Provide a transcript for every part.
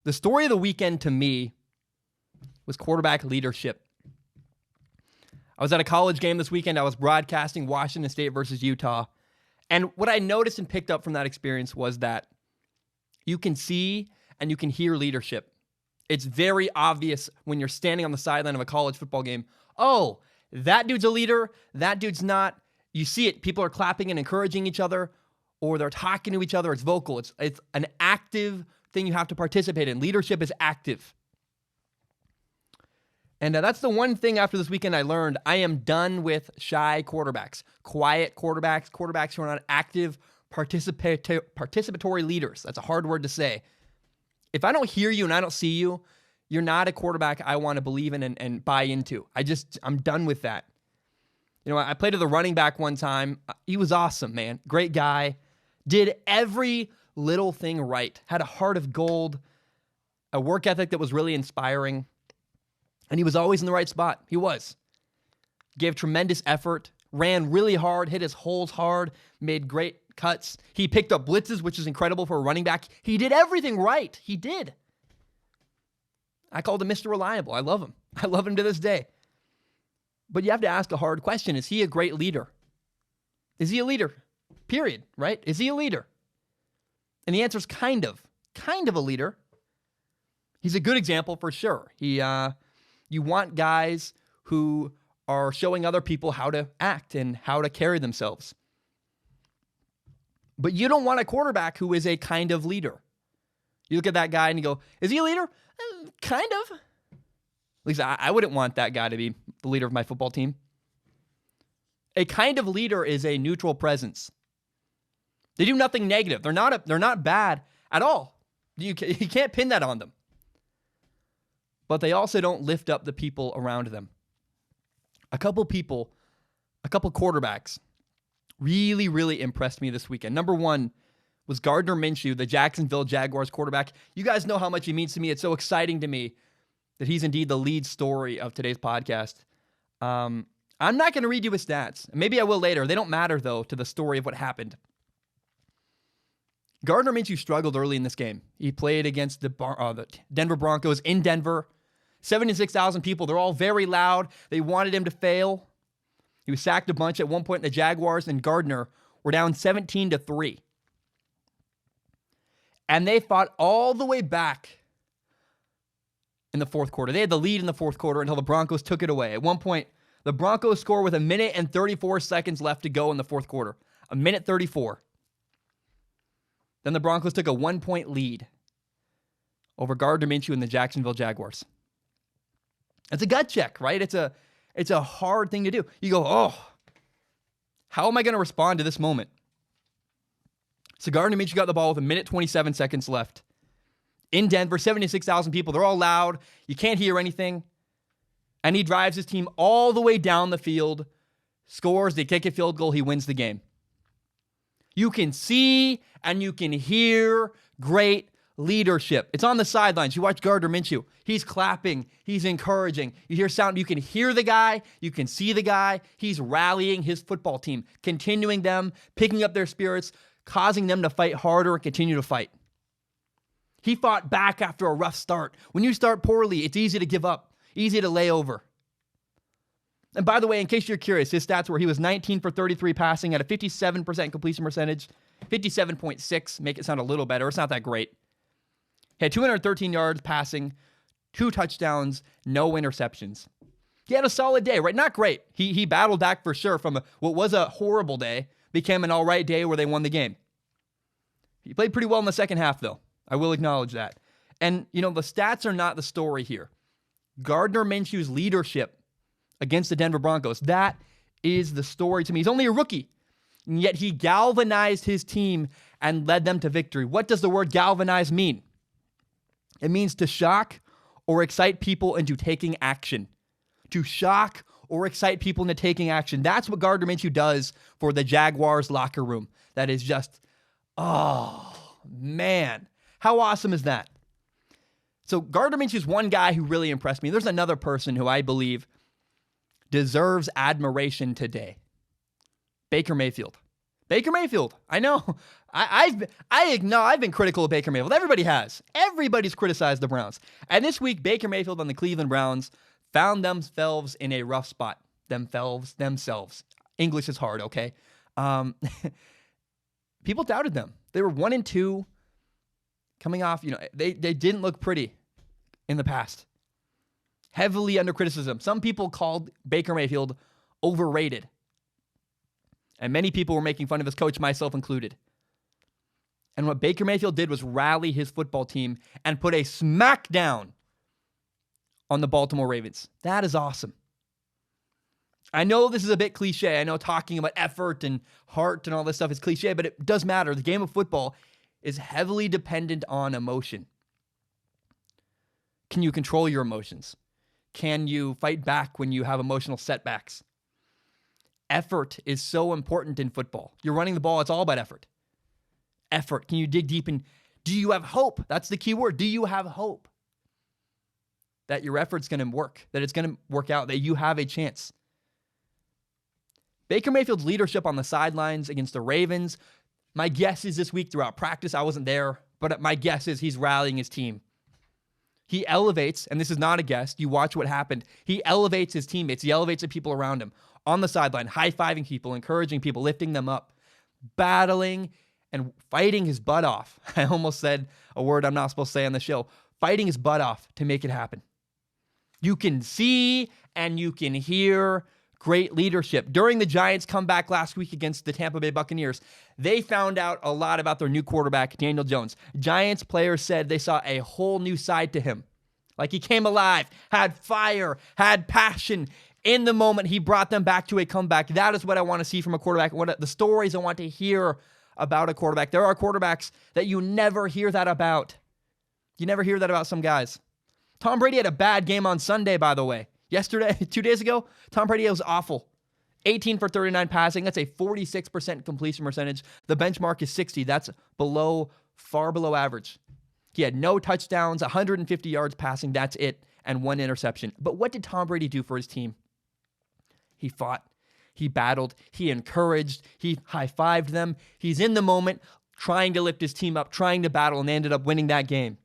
The story of the weekend to me was quarterback leadership. I was at a college game this weekend. I was broadcasting Washington State versus Utah. And what I noticed and picked up from that experience was that you can see and you can hear leadership. It's very obvious when you're standing on the sideline of a college football game. Oh, that dude's a leader. That dude's not. You see it. People are clapping and encouraging each other, or they're talking to each other. It's vocal. It's an active thing you have to participate in. Leadership is active. And that's the one thing after this weekend I learned. I am done with shy quarterbacks, quiet quarterbacks, quarterbacks who are not active, participatory leaders. That's a hard word to say. If I don't hear you and I don't see you, you're not a quarterback I want to believe in and buy into. I'm done with that. You know, I played with a running back one time. He was awesome, man. Great guy. Did every little thing right. Had a heart of gold, a work ethic that was really inspiring. And he was always in the right spot. He was. Gave tremendous effort, ran really hard, hit his holes hard, made great cuts. He picked up blitzes, which is incredible for a running back. He did everything right. He did. I called him Mr. Reliable. I love him. I love him to this day. But you have to ask a hard question. Is he a great leader? Is he a leader? Period, right? Is he a leader? And the answer is kind of a leader. He's a good example for sure. You want guys who are showing other people how to act and how to carry themselves. But you don't want a quarterback who is a kind of leader. You look at that guy and you go, is he a leader? Kind of. At least I wouldn't want that guy to be the leader of my football team. A kind of leader is a neutral presence. They do nothing negative. They're not bad at all. You can't pin that on them. But they also don't lift up the people around them. A couple quarterbacks really, really impressed me this weekend. Number one was Gardner Minshew, the Jacksonville Jaguars quarterback. You guys know how much he means to me. It's so exciting to me that he's indeed the lead story of today's podcast. I'm not going to read you his stats. Maybe I will later. They don't matter, though, to the story of what happened. Gardner Minshew struggled early in this game. He played against the Denver Broncos in Denver. 76,000 people. They're all very loud. They wanted him to fail. He was sacked a bunch at one point. The Jaguars and Gardner were down 17-3. And they fought all the way back in the fourth quarter. They had the lead in the fourth quarter until the Broncos took it away. At one point, the Broncos scored with 1 minute and 34 seconds left to go in the fourth quarter. 1 minute 34. Then the Broncos took a 1-point lead over Gardner Minshew and the Jacksonville Jaguars. It's a gut check, right? It's a hard thing to do. You go, oh, how am I going to respond to this moment? So Gardner Minshew got the ball with 1 minute 27 seconds left. In Denver, 76,000 people. They're all loud. You can't hear anything. And he drives his team all the way down the field, scores, they kick a field goal, he wins the game. You can see and you can hear great leadership. It's on the sidelines. You watch Gardner Minshew. He's clapping. He's encouraging. You hear sound. You can hear the guy. You can see the guy. He's rallying his football team, continuing them, picking up their spirits, causing them to fight harder and continue to fight. He fought back after a rough start. When you start poorly, it's easy to give up, easy to lay over. And by the way, in case you're curious, his stats were he was 19 for 33 passing at a 57% completion percentage, 57.6, make it sound a little better. It's not that great. He had 213 yards passing, 2 touchdowns, no interceptions. He had a solid day, right? Not great. He battled back for sure from what was a horrible day, became an all right day where they won the game. He played pretty well in the second half, though. I will acknowledge that. And, the stats are not the story here. Gardner Minshew's leadership against the Denver Broncos, that is the story to me. He's only a rookie, and yet he galvanized his team and led them to victory. What does the word galvanize mean? It means to shock or excite people into taking action. To shock or excite people into taking action. That's what Gardner Minshew does for the Jaguars locker room. That is just, oh, man. How awesome is that? So Gardner Minshew is one guy who really impressed me. There's another person who I believe deserves admiration today. Baker Mayfield. Baker Mayfield. I know. I've been critical of Baker Mayfield. Everybody has. Everybody's criticized the Browns. And this week, Baker Mayfield and the Cleveland Browns found themselves in a rough spot. Themselves. English is hard, okay? People doubted them. They were 1-2 coming off, they didn't look pretty in the past. Heavily under criticism. Some people called Baker Mayfield overrated. And many people were making fun of his coach, myself included. And what Baker Mayfield did was rally his football team and put a smackdown on the Baltimore Ravens. That is awesome. I know this is a bit cliche. I know talking about effort and heart and all this stuff is cliche, but it does matter. The game of football is heavily dependent on emotion. Can you control your emotions? Can you fight back when you have emotional setbacks? Effort is so important in football. You're running the ball, it's all about effort. Effort. Can you dig deep and do you have hope? That's the key word. Do you have hope that your effort's going to work, that it's going to work out, that you have a chance? Baker Mayfield's leadership on the sidelines against the Ravens, my guess is this week throughout practice, I wasn't there, but my guess is he's rallying his team. He elevates, and this is not a guess, you watch what happened. He elevates his teammates. He elevates the people around him on the sideline, high-fiving people, encouraging people, lifting them up, battling and fighting his butt off. I almost said a word I'm not supposed to say on the show. Fighting his butt off to make it happen. You can see and you can hear great leadership. During the Giants' comeback last week against the Tampa Bay Buccaneers, they found out a lot about their new quarterback, Daniel Jones. Giants players said they saw a whole new side to him. Like he came alive, had fire, had passion. In the moment, he brought them back to a comeback. That is what I want to see from a quarterback. What the stories I want to hear about a quarterback. There are quarterbacks that you never hear that about. You never hear that about some guys. Tom Brady had a bad game on Sunday, by the way. Yesterday, 2 days ago, Tom Brady was awful. 18 for 39 passing. That's a 46% completion percentage. The benchmark is 60. That's far below average. He had no touchdowns, 150 yards passing. That's it. And 1 interception. But what did Tom Brady do for his team? He fought. He battled. He encouraged. He high-fived them. He's in the moment trying to lift his team up, trying to battle, and they ended up winning that game.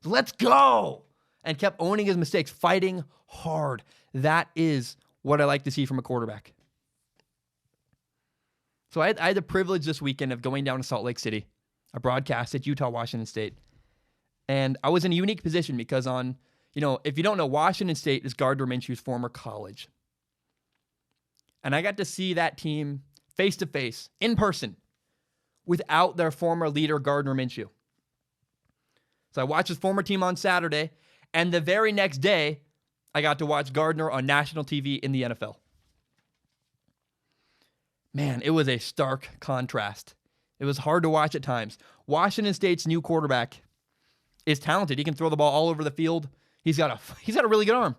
So let's go! And kept owning his mistakes, fighting hard. That is what I like to see from a quarterback. So I had the privilege this weekend of going down to Salt Lake City, a broadcast at Utah, Washington State. And I was in a unique position because if you don't know, Washington State is Gardner Minshew's former college. And I got to see that team face to face, in person, without their former leader, Gardner Minshew. So I watched his former team on Saturday, and the very next day, I got to watch Gardner on national TV in the NFL. Man, it was a stark contrast. It was hard to watch at times. Washington State's new quarterback is talented. He can throw the ball all over the field. He's got a really good arm.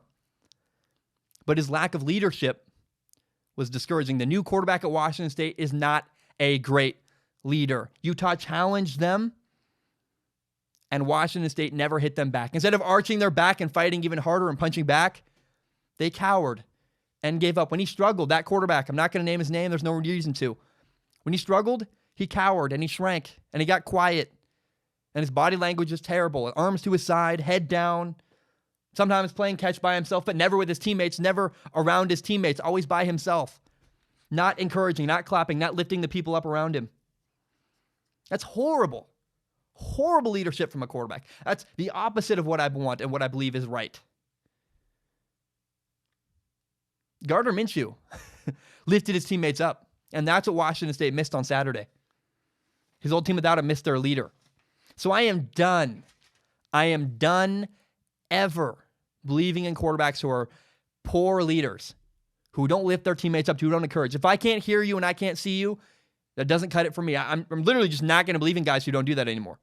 But his lack of leadership was discouraging. The new quarterback at Washington State is not a great leader. Utah challenged them, and Washington State never hit them back. Instead of arching their back and fighting even harder and punching back, they cowered and gave up. When he struggled, that quarterback, I'm not going to name his name, there's no reason to. When he struggled, he cowered and he shrank and he got quiet. And his body language is terrible. Arms to his side, head down. Sometimes playing catch by himself, but never with his teammates, never around his teammates, always by himself. Not encouraging, not clapping, not lifting the people up around him. That's horrible. Horrible leadership from a quarterback. That's the opposite of what I want and what I believe is right. Gardner Minshew lifted his teammates up, and that's what Washington State missed on Saturday. His old team without him missed their leader. So I am done. I am done ever believing in quarterbacks who are poor leaders, who don't lift their teammates up, who don't encourage. If I can't hear you and I can't see you, that doesn't cut it for me. I'm literally just not going to believe in guys who don't do that anymore.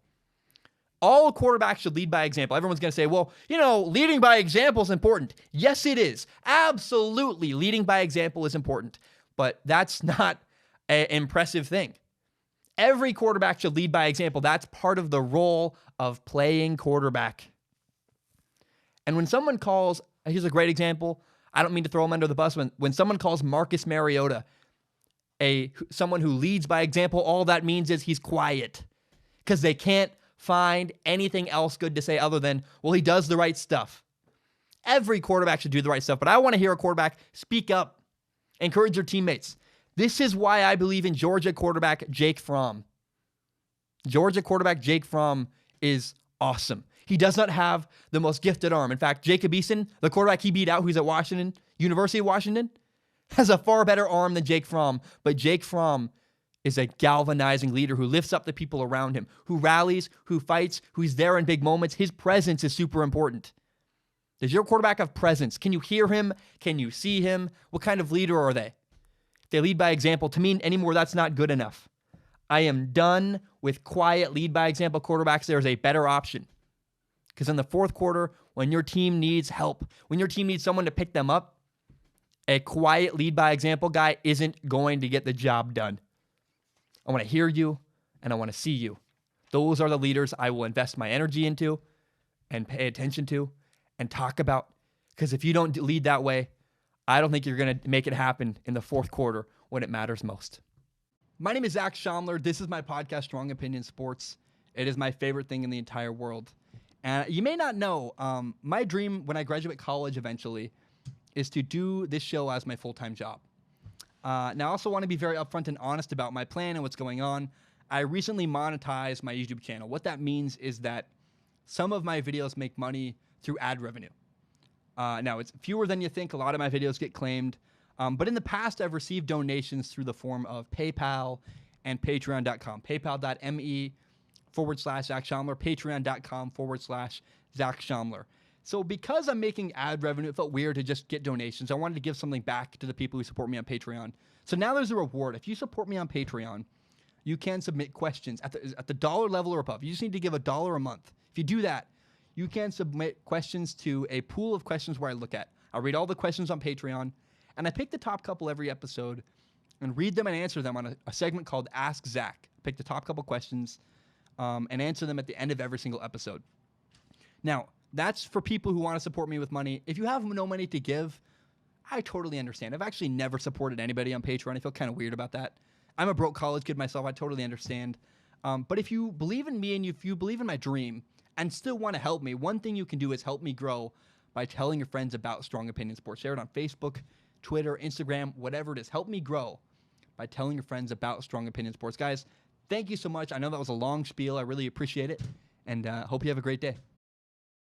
All quarterbacks should lead by example. Everyone's going to say, well, leading by example is important. Yes, it is. Absolutely, leading by example is important. But that's not an impressive thing. Every quarterback should lead by example. That's part of the role of playing quarterback. And when someone calls, here's a great example. I don't mean to throw him under the bus. When someone calls Marcus Mariota someone who leads by example, all that means is he's quiet because they can't find anything else good to say other than, well, he does the right stuff. Every quarterback should do the right stuff, but I want to hear a quarterback speak up, encourage your teammates. This is why I believe in Georgia quarterback Jake Fromm. Georgia quarterback Jake Fromm is awesome. He does not have the most gifted arm. In fact, Jacob Eason, the quarterback he beat out, who's at Washington, University of Washington, has a far better arm than Jake Fromm. But Jake Fromm is a galvanizing leader who lifts up the people around him, who rallies, who fights, who's there in big moments. His presence is super important. Does your quarterback have presence? Can you hear him? Can you see him? What kind of leader are they? If they lead by example, to me anymore, that's not good enough. I am done with quiet lead by example quarterbacks. There's a better option. Because in the fourth quarter, when your team needs help, when your team needs someone to pick them up, a quiet lead by example guy isn't going to get the job done. I want to hear you and I want to see you. Those are the leaders I will invest my energy into and pay attention to and talk about. Because if you don't lead that way, I don't think you're going to make it happen in the fourth quarter when it matters most. My name is Zach Schomler. This is my podcast, Strong Opinion Sports. It is my favorite thing in the entire world. And you may not know, my dream when I graduate college eventually is to do this show as my full-time job. Now, I also want to be very upfront and honest about my plan and what's going on. I recently monetized my YouTube channel. What that means is that some of my videos make money through ad revenue. Now, it's fewer than you think. A lot of my videos get claimed. But in the past, I've received donations through the form of PayPal and Patreon.com. PayPal.me/Zach Schomler, Patreon.com/Zach Schomler. So because I'm making ad revenue, it felt weird to just get donations. I wanted to give something back to the people who support me on Patreon. So now there's a reward. If you support me on Patreon, you can submit questions at the dollar level or above. You just need to give $1 a month. If you do that, you can submit questions to a pool of questions where I look at. I'll read all the questions on Patreon, and I pick the top couple every episode and read them and answer them on a segment called Ask Zach. Pick the top couple questions and answer them at the end of every single episode. Now, that's for people who want to support me with money. If you have no money to give, I totally understand. I've actually never supported anybody on Patreon. I feel kind of weird about that. I'm a broke college kid myself. I totally understand. But if you believe in me and if you believe in my dream and still want to help me, one thing you can do is help me grow by telling your friends about Strong Opinion Sports. Share it on Facebook, Twitter, Instagram, whatever it is. Help me grow by telling your friends about Strong Opinion Sports. Guys, thank you so much. I know that was a long spiel. I really appreciate it, and hope you have a great day.